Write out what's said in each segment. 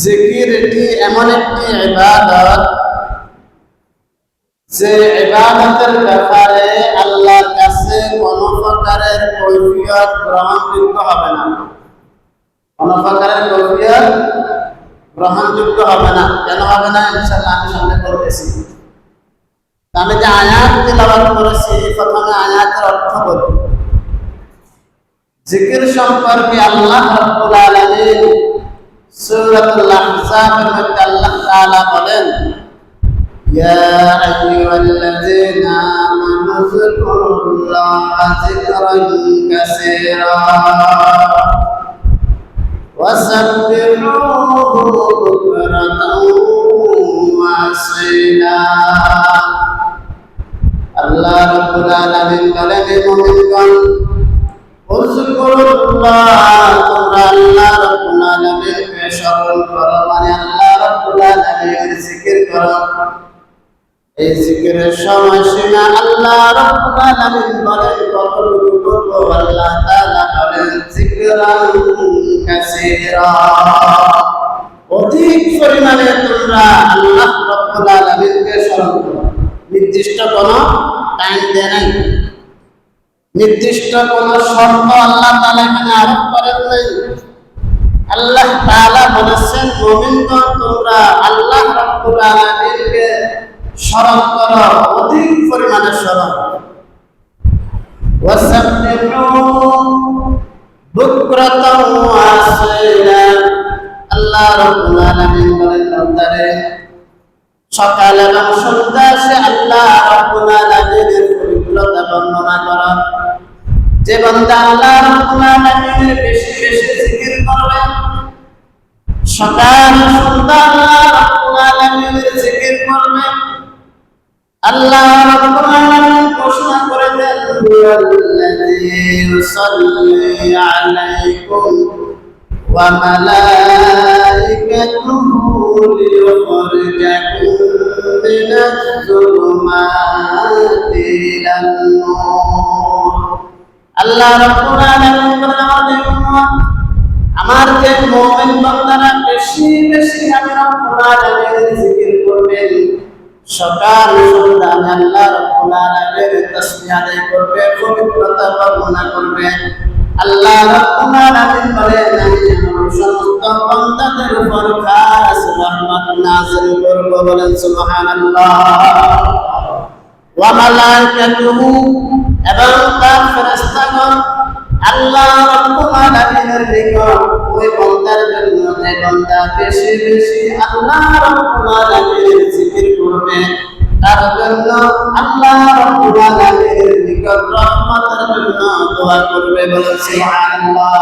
জিকির এটি এমন একটি ইবাদত যে ইবাদতের ব্যাপারে আল্লাহর কাছে কোনো প্রকারের কৈফিয়ত গ্রহণযোগ্য হবে না। কোনো প্রকারের কৈফিয়ত গ্রহণযোগ্য হবে না। কেন হবে না? ইনশাআল্লাহ আমি সামনে বলতেছি। আমি যে আয়াত তিলাওয়াত করেছি, প্রথমে আয়াতের অর্থ বলি। জিকির সম্পর্কে আল্লাহ রাব্বুল আলামিন সূরাতুল আহজাবের মধ্যে আল্লাহ তাআলা বলেন, ইয়া আইয়ুহাল্লাযীনা আমানু যকুরুল্লাহা যিকরান কাসীরা ওয়াসাব্বিহুহু বুকরাতাও ওয়া আসীলা। আল্লাহ রাব্বুল আলামিন বলেন, হে মুমিনগণ, উযকুরুল্লাহ, তোমরা আল্লাহ রাব্বুল আলামিনকে স্মরণ করো, মানে আল্লাহ রাব্বুল আলামিনের জিকির করো। এই জিকিরের সময়সীমা আল্লাহ রাব্বুল আলামিন বলেন কতটুকু করবো? আল্লাহ তাআলা বলেন যিকরান কাসীরা, অধিক পরিমাণে তোমরা আল্লাহ রাব্বুল আলামিনকে স্মরণ করো। নির্দিষ্ট কোনো টাইম দেয় নাই, নির্দিষ্ট কোন শর্ত আল্লাহ তাআলা এখানে আরোপ করেন নাই। আল্লাহ তাআলা বলেছেন, মুমিনগণ, তোমরা আল্লাহ রাব্বুল আলামিনকে স্মরণ করো, অধিক পরিমাণে স্মরণ। ওয়াসাব্বিহু বুকরাতাও ওয়া আসীলা, আল্লাহ রাব্বুল আলামিন বলেন, বান্দারে, সকাল এবং সন্ধ্যা সে আল্লাহ রাব্বুল আলামিনের পবিত্রতা বর্ণনা করো। যে বান্দা আল্লাহ রাব্বুল আলামিনের বেশি বেশি জিকির করবে, সকাল সন্ধ্যা আল্লাহ রাব্বুল আলামিনের জিকির করবে, আল্লাহ রাব্বুল আলামিন ঘোষণা করে দেন, হুয়াল্লাযী ইউসাল্লি আলাইকুম ওয়া মালাইকাতুহু লিয়ুখরিজাকুম মিনাজ যুলুমাতি ইলান নূর। আল্লাহ রাব্বুল আলামিন বলেন, আমার যে মুমিন বান্দারা বেশি বেশি আমি রাব্বুল আলামিনের জিকির করবেন, সকাল সন্ধ্যা আমি আল্লাহ রাব্বুল আলামিনের তাসবিহ আদায় করবে, পবিত্রতা বর্ণনা করবে। আল্লাহ রাব্বুল আলামিন বলেন, আমি আমার সমস্ত বান্দাদের উপর খাস রহমত নাযিল করব। বলেন সুবহানাল্লাহ। ওয়া মালাইকাতুহু, এবং তার ফেরেশতাগণ আল্লাহ রাব্বুল আলামিনের নিকট ওই বান্দার জন্য, যে বান্দা বেশি বেশি আল্লাহ রাব্বুল আলামিনের জিকির করবে, তার জন্য আল্লাহ রাব্বুল আলামিনের নিকট রহমতের জন্য দোয়া করবে। বলেন সুবহানাল্লাহ।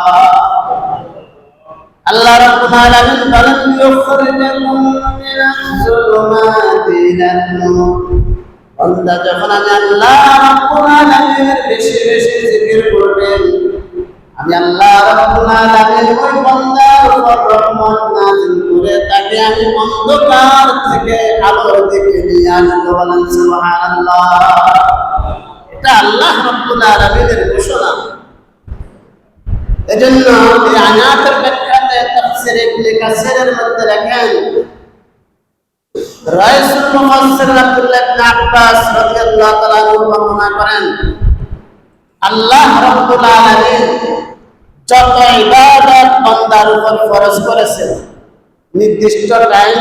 আল্লাহ রাব্বুল আলামিন বলেন, ইউখরিজাকুম মিনাজ যুলুমাতি ইলান নূর। বান্দা যখন আমি আল্লাহ রাব্বুল আলামিনের বেশি বেশি জিকির করবেন, আমি আল্লাহ রাব্বুল আলামিন ওই বান্দার উপর রহমত নাযিল করে তাকে আমি অন্ধকার থেকে আলোর দিকে নিয়ে আসবো। বলেন সুবহানাল্লাহ। এটা আল্লাহ রাব্বুল আলামিনের ঘোষণা। এজন্য এই আয়াতের ব্যাখ্যাতে তাফসীর ইবনে কাসিরের মধ্যে লেখেন, রাইসুল মুফাসসির আব্দুল্লাহ ইবনে আব্বাস রাদিয়াল্লাহু তাআলা বর্ণনা করেন, আল্লাহ রাব্বুল আলামিন যত ইবাদত বান্দার উপর ফরজ করেছেন, নির্দিষ্ট টাইম,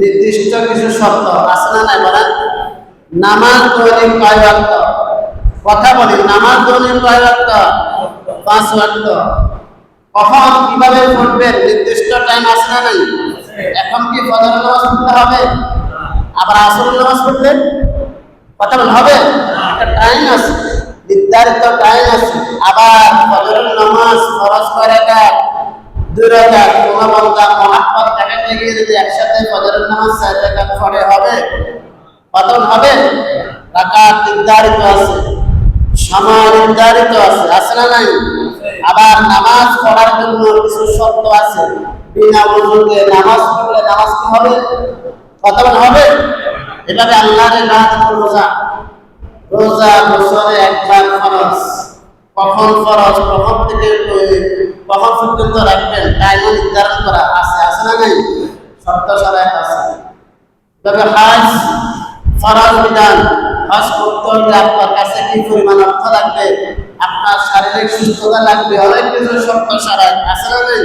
নির্দিষ্ট কিছু শর্ত আছে না নাই? বলেন, নামাজ দৈনিক কয় ওয়াক্ত? কথা বলি, নামাজ দৈনিক কয় ওয়াক্ত? 5 ওয়াক্ত। কখন কিভাবে পড়বেন? নির্দিষ্ট টাইম আছে না নাই? এখন কি ফজর নামাজ পড়তে হবে? আবার আসরের নামাজ পড়লে কথা বলতে হবে? একটা টাইম আছে, নির্ধারিত টাইম আছে। আবার ফজরের নামাজ ফরজ করে দেয় 2 রাকাত। কোনো বান্দা মুহাব্বত দেখাতে গিয়ে যদি একসাথে ফজরের নামাজ 4 রাকাত পড়ে, হবে? কথা হবে? রাকাত নির্ধারিত আছে, সময় নির্ধারিত আছে, আছে না নাই? আবার নামাজ পড়ার জন্য কিছু শর্ত আছে। বিনা ওযুতে নামাজ পড়লে নামাজ কি হবে? কথা হবে? এভাবে আল্লাহর ইবাদত, রোজা, রোজা বছরে একবার ফরজ। কখন ফরজ, কখন থেকে কখন পর্যন্ত রাখবেন, টাইম নির্ধারণ করা আছে, আছে না? নাই? শর্ত শরাত আছে। তবে হজ ফরজ বিধান, হজ করতে হলে আপনার কাছে কি পরিমাণ অর্থ লাগবে, আপনার শারীরিক সুস্থতা লাগবে, অনেক কিছু শর্ত শরাত আছে না নাই?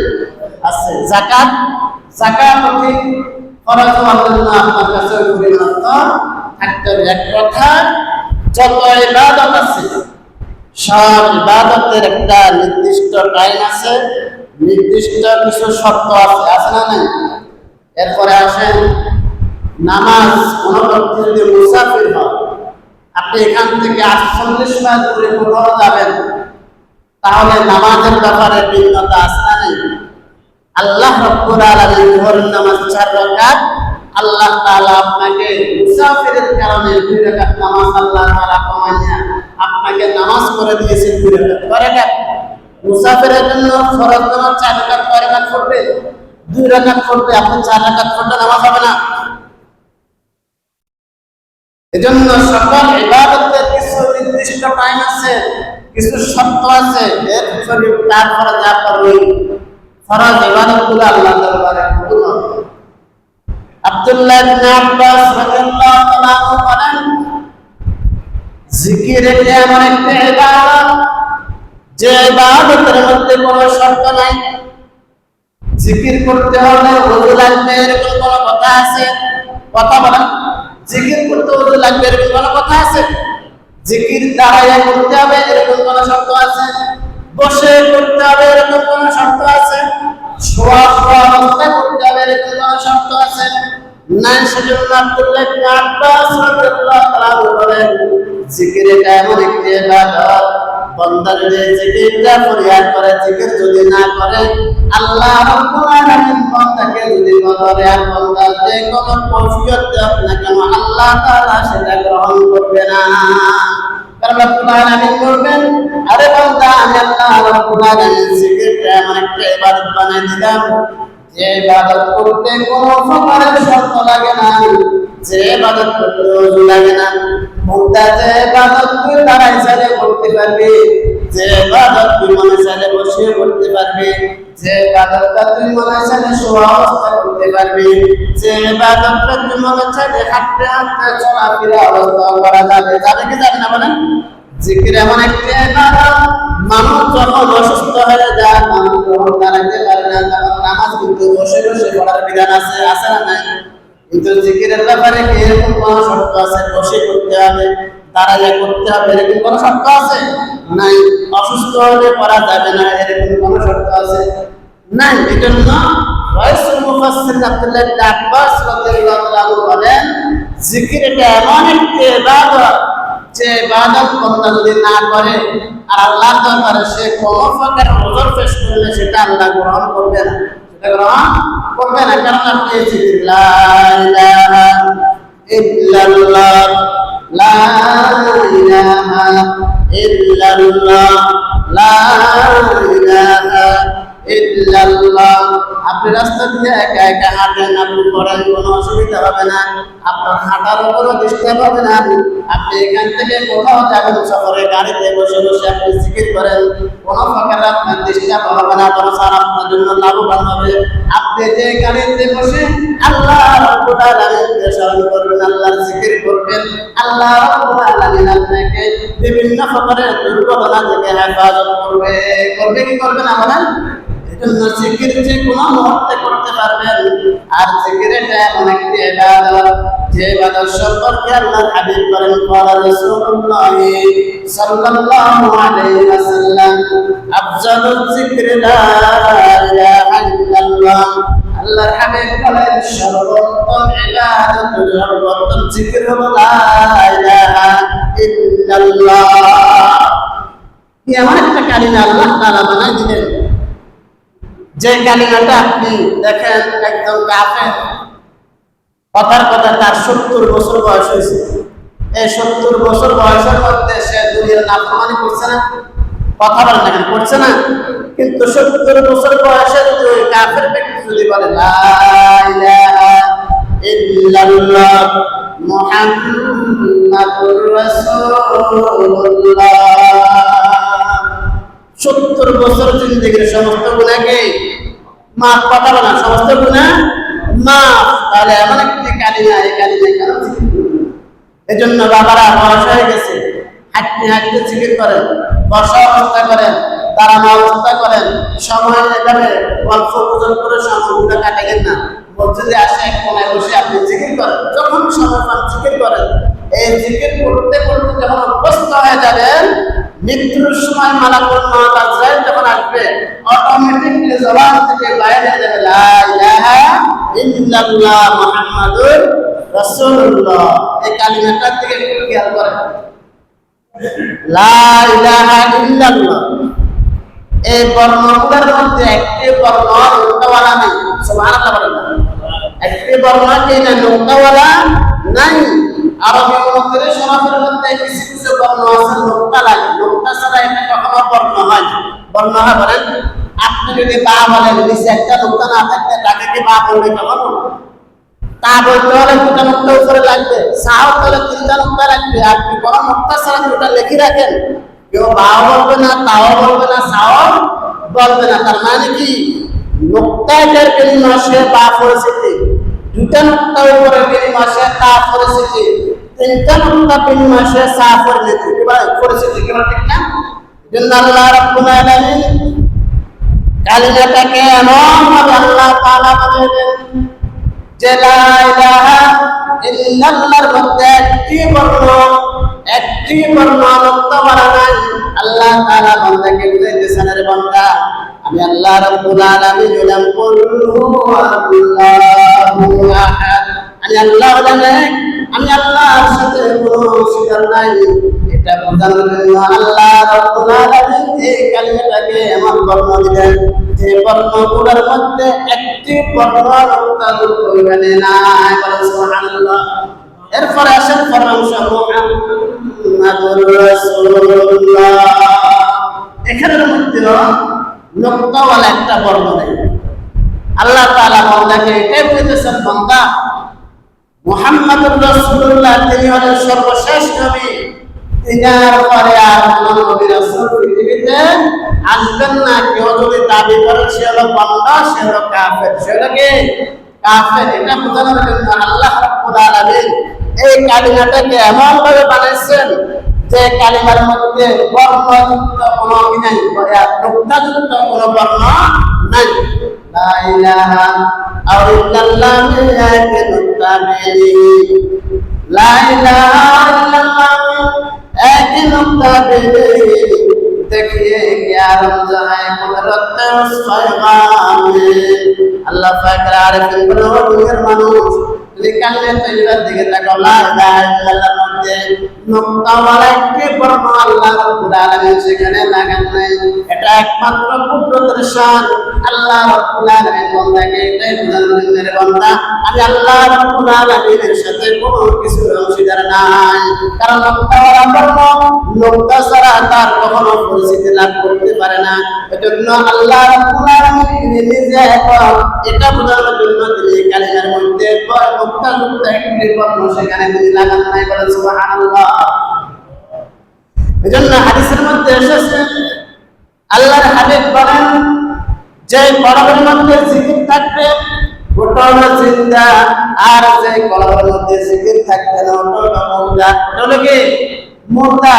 আছে। যাকাত, যাকাত অতি ফরজ হওয়ার জন্য আপনার কাছে ওই পরিমাণ অর্থ থাকতে হবে। এক কথা, যত ইবাদত আছে সব ইবাদতের একটা নির্দিষ্ট টাইম আছে, নির্দিষ্ট কিছু শর্ত আছে, আছে না নাই? এরপরে আসেন নামাজ। কোন ব্যক্তি যদি মুসাফির হয়, আপনি এখান থেকে 48 মাইল দূরে কোথাও যাবেন, তাহলে নামাজের ব্যাপারে ভিন্নতা আছে না নেই? আল্লাহ রাব্বুল আলামিন যোহরের নামাজ 4 রাকাত, আল্লাহ তাআলা আপনাকে মুসাফিরের কারণে 2 রাকাত নামাজ আল্লাহ তাআলা কমাইয়া আপনাকে নামাজ করে দিয়েছেন 2 রাকাত। 2 রাকাত মুসাফিরের জন্য ফরজ নামাজ 4 রাকাত, 2 রাকাত পড়বে, 2 রাকাত পড়বে, আপনি 4 রাকাত পড়লে নামাজ হবে না। এজন্য সকল ইবাদতের কিছু নির্দিষ্ট টাইম আছে, কিছু শর্ত আছে, এর ভিতরে তারপরে যা করবেন ফরজ ইবাদতগুলো আল্লাহ দরবারে কবুল হবে। আব্দুল্লাহ ইবনে আব্বাস রাদিয়াল্লাহু তাআলা বলেন, জিকির এমন একটা ইবাদত যে ইবাদতের মধ্যে কোনো শর্ত নাই। জিকির করতে হলে ওযু লাগবে এরকম কোনো কথা আছে? কথা বলেন। জিকির করতে ওযু লাগবে এরকম কোনো কথা আছে? জিকির দাঁড়াইয়া করতে হবে এরকম কোনো শর্ত আছে? বসে করতে হবে এরকম কোনো শর্ত আছে? শোয়া অবস্থায় করতে হবে এরকম কোনো শর্ত আছে? নাই। সেজন্য আব্দুল্লাহ ইবনে আব্বাস রাদিয়াল্লাহু তাআলা বলেন, জিকির এটা এমন একটি ইবাদত, বান্দা যদি জিকিরটা ফরিয়াদ করে, জিকির যদি না করে, আল্লাহ রাব্বুল আলামিন বান্দাকে যদি বলে আর বান্দা যে কোনো কৈফিয়ত দেখ না কেন, আল্লাহ তাআলা সেটা গ্রহণ করবে না। কারণ রাব্বুল আলামিন বলবেন, আরে বান্দা, আমি আল্লাহ রাব্বুল আলামিন জিকিরটা এমন একটা ইবাদত বানাই দিলাম যে ইবাদত করতে কোনো প্রকারের শর্ত লাগে না, যে ইবাদত করতে ওযু লাগে না, মুদ্রা যে ইবাদত তুই দাঁড়াই চাইলে করতে পারবি, যে ইবাদত তুই মনে চাইলে বসে করতে পারবি, যে ইবাদতটা তুই মনে চাইলে শোয়া অবস্থায় করতে পারবি, যে ইবাদতটা তুই মনে চাইলে হাঁটতে হাঁটতে চলাফেরা অবস্থা করা যাবে। যাবে কি যাবে না বলেন? জিকির এমন একটা ইবাদত, মানুষ যখন অসুস্থ হয়ে যায়, মানুষ যখন দাঁড়াইতে পারে না, তখন নামাজ কিন্তু বসে বসে পড়ার বিধান আছে, আছে না নাই? কিন্তু জিকিরের ব্যাপারে কি এরকম কোনো শর্ত আছে? বসে করতে হবে, দাঁড়াইয়া করতে হবে, এরকম কোনো শর্ত আছে? নাই। অসুস্থ হলে পড়া যাবে না, এরকম কোনো শর্ত আছে? নাই। এজন্য রাইসুল মুফাসসির আব্দুল্লাহ ইবনে আব্বাস রাদিয়াল্লাহু তাআলা বলেন, জিকির এটা এমন একটি ইবাদত যে ইবাদত বান্দা যদি না করে আর আল্লাহর দরবারে সে কোনো প্রকার ওযর পেশ করলে সেটা আল্লাহ গ্রহণ করবে না, সেটা গ্রহণ করবে না। কারণ আপনি জিকির লা ইলাহা ইল্লাল্লাহ, লা ইলাহা ইল্লাল্লাহ, লা ইলাহা ইল্লাল্লাহ, আপনি রাস্তা দিয়ে একা একা হাঁটেন, আপনি পড়েন, কোনো অসুবিধা হবে না, আপনার হাঁটার কোনো ডিস্টার্ব হবে না। আপনি এখান থেকে কোথাও যাবেন সফরে, গাড়িতে বসে বসে আপনি জিকির করেন, কোনো প্রকার আপনার ডিস্টার্ব হবে না, বরং আপনার জন্য লাভবান হবে। আপনি যে গাড়িতে বসে আল্লাহ রাব্বুল আলামিনকে স্মরণ করবেন, আল্লাহর জিকির করবেন, আল্লাহ রাব্বুল আলামিন আপনাকে বিভিন্ন প্রকারের দুর্ঘটনা থেকে হেফাজত করবে। করবে কি করবে না বলেন? এজন্য জিকির যে কোনো মুহূর্তে করতে পারবেন। আর জিকির এটা এমন একটি ইবাদত যে ইবাদত সম্পর্কে আল্লাহর হাবিব বলেন, ক্বালা রাসূলুল্লাহ সাল্লাল্লাহু আলাইহি ওয়াসাল্লাম, আফজালুয যিকরি লা ইলাহা ইল্লাল্লাহ। আল্লাহর হাবিব বলেন, সর্বোত্তম ইবাদত, সর্বোত্তম জিকির হলো লা ইলাহা ইল্লাল্লাহ। এমন একটা কালিমা আল্লাহ তাআলা বানাই দিলেন, যে কালিমাটা আপনি দেখেন একদম কাফের, কথার কথা তার 70 বছর বয়স হয়েছে, এই 70 বছর বয়সের মধ্যে সে দুনিয়ার নাফরমানি করছে না? কথা বলেন না কেন? করছে না? কিন্তু 70 বছর বয়সে যদি ওই কাফের ব্যক্তি যদি বলে লা ইলাহা ইল্লাল্লাহ মুহাম্মাদুর রাসূলুল্লাহ, 70 বছর জিন্দেগির সমস্ত গুনাহকে মাফ কথা বলা সমস্ত গুনাহ মাফ। তাহলে এমন একটি কালিমা, এই কালিমা কেন জিকির করবেন? এজন্য বাবারা বয়স হয়ে গেছে, হাঁটতে হাঁটতে জিকির করেন, বসা অবস্থা করেন, দাঁড়ানো অবস্থা করেন, সময় এভাবে অল্প ওজন করে সময়গুলো কাটাবেন না। মসজিদে আসে এক কোনায় বসে আপনি জিকির করেন, যখন সময় পান জিকির করেন। এই জিকির করতে করতে যখন অভ্যস্ত হয়ে যাবেন, মৃত্যুর সময় মালাকুল মউত আজরাইল যখন আসবে, অটোমেটিকলি জবান থেকে বাইরে যাবে লা ইলাহা ইল্লাল্লাহ মুহাম্মাদুর রাসূলুল্লাহ। এই কালিমাটার দিকে একটু খেয়াল করেন, লা ইলাহা ইল্লাল্লাহ। এই বর্ণগুলোর মধ্যে একটি বর্ণ নোক্তাওয়ালা নাই, সুবহানাল্লাহ বলেন। একটি বর্ণ কি না নোক্তাওয়ালা নাই। আরবি অনুসারে সমাজের মধ্যে কিছু কিছু বর্ণ আছে নোক্তা লাগে, নোক্তা ছাড়া এটা কখনো বর্ণ হয় না। বর্ণ হয় বলেন, আপনি যদি বা বলেন, নিচে একটা নোক্তা না থাকলে তাকে কি বা বলবে কখনো? তা বলতে হলে দুটা নোক্তা উপরে লাগবে, সাহ হলে তিনটা নোক্তা লাগবে। আপনি কোনো নোক্তা ছাড়া দুটা লিখে রাখেন, কেউ বাও বলবে না, তাও বলবে না, সাও বলবে না। তার মানে কি নোক্তাটার বিনিময়ে সে বা পরিস্থিতি, দুটা নোক্তা উপরে বিনিময়ে সে তা পরিস্থিতি, তিনটা নোক্তা বিনিময়ে সে সা পরিস্থিতি। কি ঠিক না? জন্য আল্লাহ রাব্বুল আলামিন কালিমাটাকে এমন ভাবে আল্লাহ তাআলা বলেছেন যে লা ইলাহা ইল্লাল্লাহর মধ্যে একটি বর্ণ নোক্তাওয়ালা নাই। আল্লাহ তাআলা বান্দাকে বুঝাইতেছেন, রে বান্দা, আমি আল্লাহ রাব্বুল আলামিন হলাম কুল হুয়াল্লাহু আহাদ। আমি আল্লাহ হলাম এক, আমি আল্লাহর সাথে কোনো অংশীদার নাই। এটা বোঝানোর জন্য আল্লাহ রাব্বুল আলামিন এই কালিমাটাকে এমন বর্ণ দিলেন যে বর্ণগুলোর মধ্যে একটি বর্ণ নোক্তাযুক্ত এখানে নাই। সুবহানাল্লাহ। এরপরে আসেন ফরমাংশ মুহাম্মাদুর রাসূলুল্লাহ। এখানের মধ্যে নোক্তাওয়ালা একটা বর্ণ নেই। আল্লাহ তাআলা বান্দাকে এটাই বলতেছেন, বান্দা মুহাম্মাদুর রাসূলুল্লাহ তিনি হলেন সর্বশেষ নবী। তিনার পরে আর কোন নবী রাসূল পৃথিবীতে আসবেন না। কেউ যদি দাবি করে সে হলো বান্দা, সে হলো কাফের। সে হলো কি? কাফের। এটা বোঝানোর জন্য আল্লাহ রাব্বুল আলামিন এই কালিমাটাকে এমন ভাবে বানাইছেন যে কালিমার মধ্যে বর্ণযুক্ত কোনো নাই, নোক্তাযুক্ত কোনো বর্ণ নাই। লা ইলাহা ইল্লাল্লাহ মিয়াকে নোক্তা বেরি, লা ইলাহা ইল্লাল্লাহ একে নোক্তা বেরি। देखिए क्या रमजान कुदरत पैगामे আল্লাহ পাক আরফিন বলো দুনিয়ার মানুষ লিখালে তৈবার দিকে তাকাও, লা ইলাহা ইল্লাল্লাহর মধ্যে নোক্তাওয়ালা একটি বর্ণ আল্লাহ রাব্বুল আলামিন সেখানে লাগান নাই। এটা একমাত্র কুদরতের শান। আল্লাহ রাব্বুল আলামিন বান্দাকে এটাই বোঝানোর জন্য, রে বান্দা, আমি আল্লাহ রাব্বুল আলামিনের সাথে কোনো কিছু অংশীদার নাই। কারণ নোক্তাওয়ালা বর্ণ নোক্তা ছাড়া তার কখনো পরিচিতি লাভ করতে পারে না। এজন্য আল্লাহ রাব্বুল আলামিন নিজে এটা বোঝানোর জন্য তিনি কালিমার মধ্যে নোক্তাযুক্ত একটি বর্ণ সেখানে তিনি লাগান নাই। বলেন সুবহানাল্লাহ। এজন্য হাদিসের মধ্যে এসেছে, আল্লাহর হাবিব বলেন যে কলবের মধ্যে জিকির থাকবে ওটা হলো জিন্দা, আর যে কলবের মধ্যে জিকির থাকবে না ওটা হলো মুর্দা। ওটা হলো কি? মুর্দা।